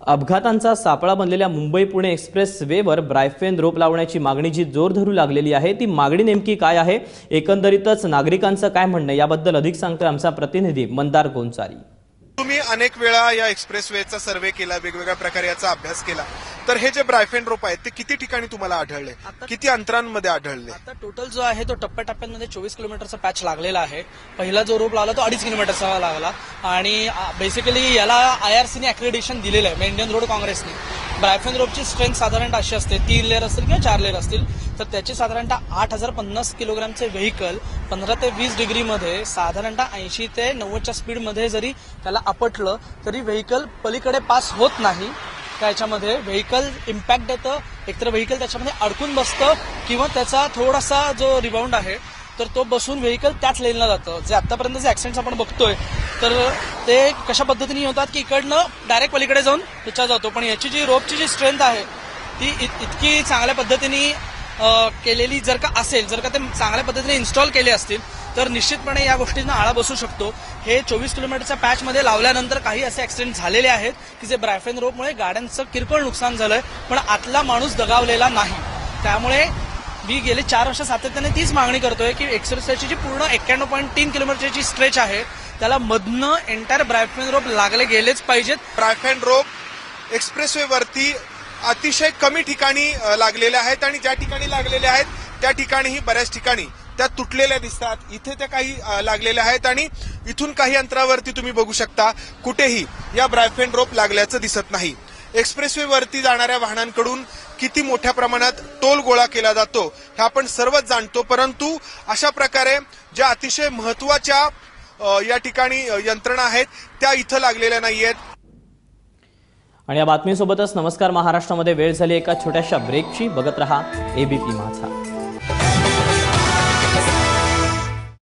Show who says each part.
Speaker 1: अपघातांचा सापळा बनलेल्या मुंबई पुणे एक्सप्रेस वेवर ब्रायफेन रोप लावण्याची मागणीची जोर धरू लागलेली आहे। ती मागणी नेमकी काय आहे, एकंदरीतच नागरिकांचं काय म्हणणं याबद्दल अधिक सांगतोय आमचा प्रतिनिधी मंदार गोंचारी।
Speaker 2: तुम्ही अनेक वेळा या एक्सप्रेसवेचा सर्वे केला, वेगवेगळ्या प्रकारे याचा अभ्यास केला, तर हे जे ब्रायफेन रोप आहेत ते किती ठिकाणी तुम्हाला आढळले, किती अंतरांमध्ये आढळले?
Speaker 3: आता टोटल जो आहे तो टप्प्याटप्प्यांमध्ये 24 किलोमीटरचा पॅच लागलेला आहे। पहिला जो रोप लागला तो 2.5 किलोमीटरचा लागला आणि बेसिकली याला IRCने अक्रेडिटेशन दिलेलं आहे, इंडियन रोड काँग्रेसने। ब्रायफेन रोपची स्ट्रेंथ साधारणतः अशी असते, 3 लेअर असतील किंवा 4 लेअर असतील, तर त्याची साधारणतः 8050 किलोग्रामचे व्हेकल 15 ते 20 डिग्रीमध्ये साधारणतः 80 ते 90च्या स्पीडमध्ये जरी त्याला आपटलं तरी व्हेकल पलीकडे पास होत नाही। त्याच्यामध्ये व्हेकल इम्पॅक्ट देतं, एकतर व्हेकल त्याच्यामध्ये अडकून बसतं किंवा त्याचा थोडासा जो रिबाउंड आहे तर तो बसून व्हेकल त्याच लेनला जातं। जे आतापर्यंत जे ऍक्सिडेंट्स आपण बघतोय तर ते कशा पद्धतीने होतात की इकडनं डायरेक्ट पलीकडे जाऊन त्याच्या जातो, पण याची जी रोपची जी स्ट्रेंथ आहे ती इतकी चांगल्या पद्धतीने केलेली जर का असेल, जर का ते चांगल्या पद्धतीने इन्स्टॉल केले असतील तर निश्चितपणे या गोष्टींना आळा बसू शकतो। हे 24 किलोमीटरच्या पॅचमध्ये लावल्यानंतर काही असे ऍक्सिडेंट झालेले आहेत की जे ब्रायफेन रोपमुळे गाड्यांचं किरकोळ नुकसान झालंय, पण आतला माणूस दगावलेला नाही। त्यामुळे मी गेले 4 वर्ष सातत्याने तीच मागणी करतोय की एक्सप्रेसची जी पूर्ण 91.3 किलोमीटरची स्ट्रेच आहे त्याला मधनं एंटायर ब्रायफेन रोप लागले गेलेच पाहिजेत।
Speaker 2: ब्रायफेन रोप एक्सप्रेसवेवरती अतिशय कमी ठिकाणी लागलेले आहेत आणि ज्या ठिकाणी लागलेले आहेत त्या ठिकाणीही बऱ्याच ठिकाणी त्या तुटलेल्या दिसतात। इथे त्या काही लागलेल्या आहेत आणि इथून काही अंतरावरती तुम्ही बघू शकता कुठेही या ब्रायफेन रोप लागल्याचं दिसत नाही। एक्सप्रेसवेवरती जाणाऱ्या वाहनांकडून किती मोठ्या प्रमाणात टोल गोळा केला जातो हे आपण सर्वच जाणतो, परंतु अशा प्रकारे ज्या अतिशय महत्वाच्या या ठिकाणी यंत्रणा आहेत त्या इथं लागलेल्या नाहीयेत।
Speaker 1: आणि या बातमीसोबतच नमस्कार महाराष्ट्रामध्ये वेळ झाली एका छोट्याशा ब्रेकची। बघत रहा ABP माझा।